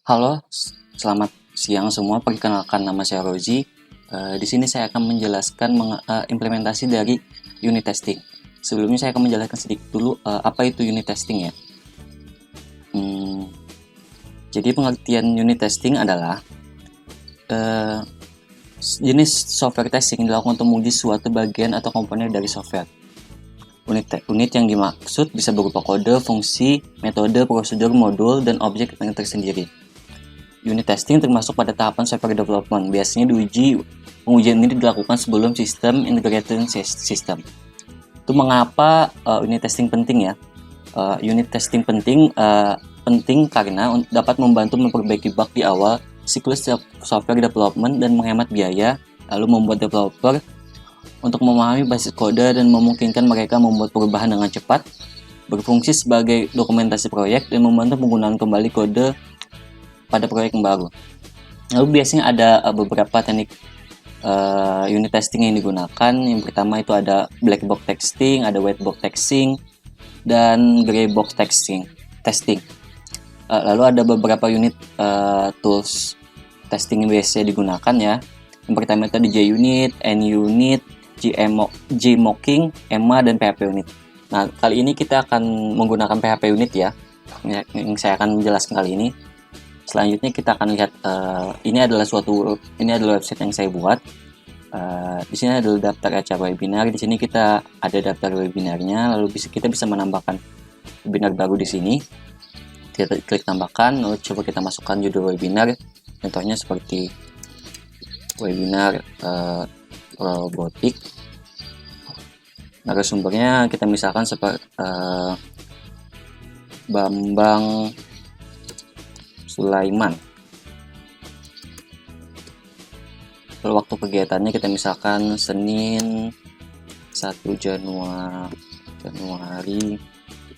Halo, selamat siang semua. Perkenalkan nama saya Rozi. Di sini saya akan menjelaskan implementasi dari unit testing. Sebelumnya saya akan menjelaskan sedikit dulu apa itu unit testing ya. Jadi pengertian unit testing adalah jenis software testing yang dilakukan untuk menguji suatu bagian atau komponen dari software. Unit yang dimaksud bisa berupa kode, fungsi, metode, prosedur, modul, dan objek yang tersendiri. Unit testing termasuk pada tahapan software development. Biasanya pengujian ini dilakukan sebelum sistem integrated system. Itu mengapa unit testing penting ya? Unit testing penting karena dapat membantu memperbaiki bug di awal siklus software development dan menghemat biaya, lalu membuat developer untuk memahami basis kode dan memungkinkan mereka membuat perubahan dengan cepat, berfungsi sebagai dokumentasi proyek, dan membantu penggunaan kembali kode pada proyek yang baru. Lalu biasanya ada beberapa teknik unit testing yang digunakan. Yang pertama itu ada black box testing, ada white box testing, dan gray box testing. Lalu ada beberapa unit tools testing yang biasanya digunakan ya. Yang pertama itu ada JUnit, NUnit, Gmocking, EMMA, dan PHP Unit. Nah, kali ini kita akan menggunakan PHP Unit ya. Yang saya akan menjelaskan kali ini. Selanjutnya kita akan lihat ini adalah website yang saya buat. Di sini adalah daftar acara webinar. Di sini kita ada daftar webinarnya. Lalu kita bisa menambahkan webinar baru di sini. Kita klik tambahkan. Lalu coba kita masukkan judul webinar. Contohnya seperti webinar robotik. Narasumbernya kita misalkan seperti Bambang Sulaiman. Lalu waktu kegiatannya kita misalkan Senin 1 Januari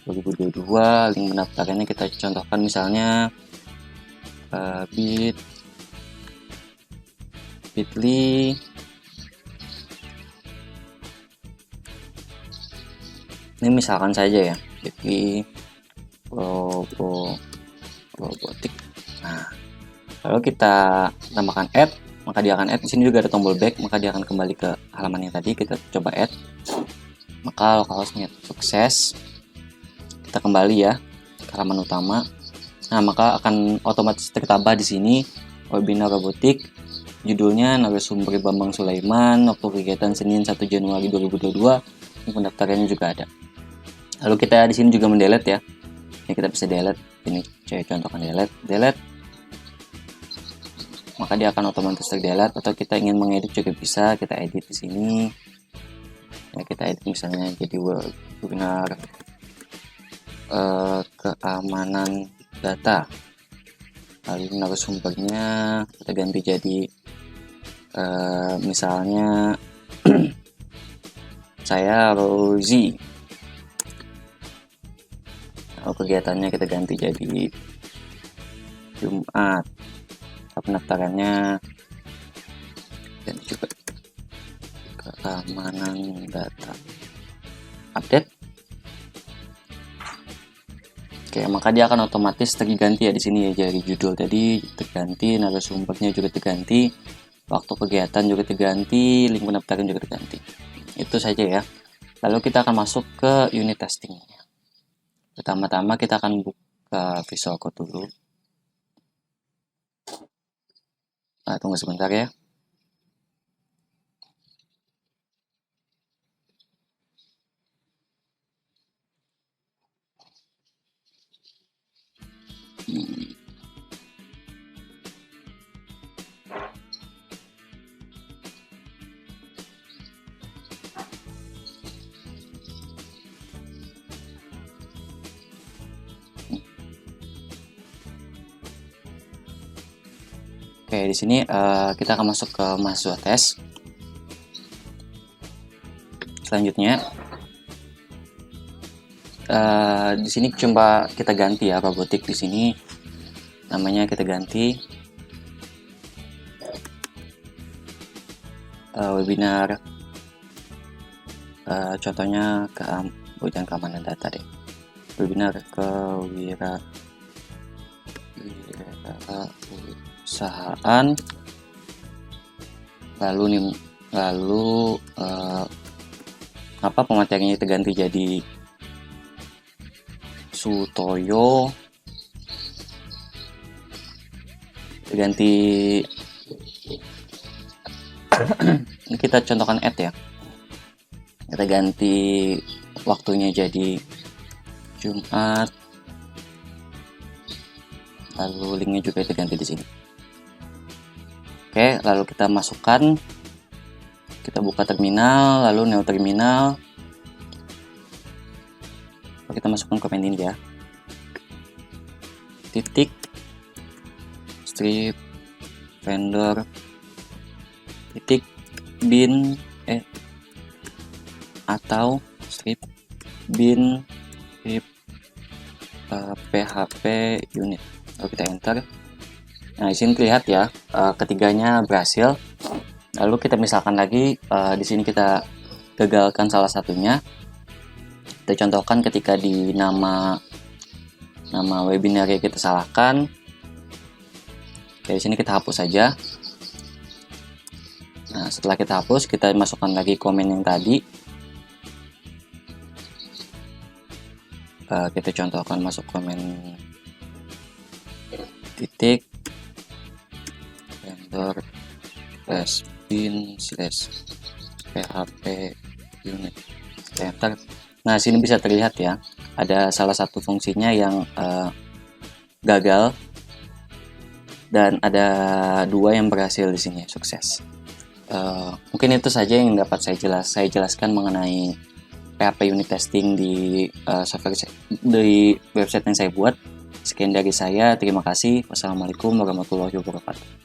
2022. Link pendaftarannya kita contohkan misalnya bit.ly ini misalkan saja ya, bit.ly robotik. Nah, lalu kita tambahkan add, maka dia akan add. Di sini juga ada tombol back, maka dia akan kembali ke halaman yang tadi. Kita coba add, maka localhost-nya sukses. Kita kembali ya ke halaman utama. Nah, maka akan otomatis tertambah di sini webinar robotik. Judulnya narasumber Bambang Sulaiman, waktu kegiatan Senin 1 Januari 2022. Pendaftarannya juga ada. Lalu kita di sini juga mendelete ya. Ini kita bisa delete. Ini saya contohkan delete. Maka dia akan otomatis terdelete, atau kita ingin mengedit juga bisa. Kita edit di sini. Ya, kita edit misalnya jadi webinar keamanan data. Lalu narasumbernya kita ganti jadi misalnya saya Rozi. Lalu kegiatannya kita ganti jadi Jumat. Pendaftarannya dan juga keamanan data. Update. Oke, maka dia akan otomatis terganti ya di sini ya, jadi judul tadi terganti, narasumbernya juga terganti, waktu kegiatan juga terganti, link pendaftaran juga terganti. Itu saja ya. Lalu kita akan masuk ke unit testing. Pertama-tama kita akan buka Visual Code dulu. Nah, tunggu sebentar ya. Oke, di sini kita akan masuk ke mahasiswa tes. Selanjutnya, di sini coba kita ganti ya robotik. Di sini namanya kita ganti webinar. Contohnya keamanan data deh. Webinar Wirausahaan, lalu pematerinya kita ganti jadi Sutoyo, ganti ini kita contohkan add ya, kita ganti waktunya jadi Jumat, lalu linknya juga kita ganti di sini. Oke, lalu kita masukkan, kita buka terminal, lalu new terminal, kita masukkan komen ini ya, titik strip vendor titik bin atau strip bin strip php unit, lalu kita enter. Nah, di sini terlihat ya, ketiganya berhasil. Lalu kita misalkan lagi, di sini kita gagalkan salah satunya. Kita contohkan ketika di nama webinar yang kita salahkan. Oke, di sini kita hapus saja. Nah, setelah kita hapus, kita masukkan lagi komen yang tadi. Kita contohkan masuk komen titik vendor bin php unit, enter. Nah, sini bisa terlihat ya, ada salah satu fungsinya yang gagal dan ada dua yang berhasil di sini, sukses. Mungkin itu saja yang dapat saya jelaskan mengenai PHP unit testing di di website yang saya buat. Sekian dari saya, terima kasih. Wassalamualaikum warahmatullahi wabarakatuh.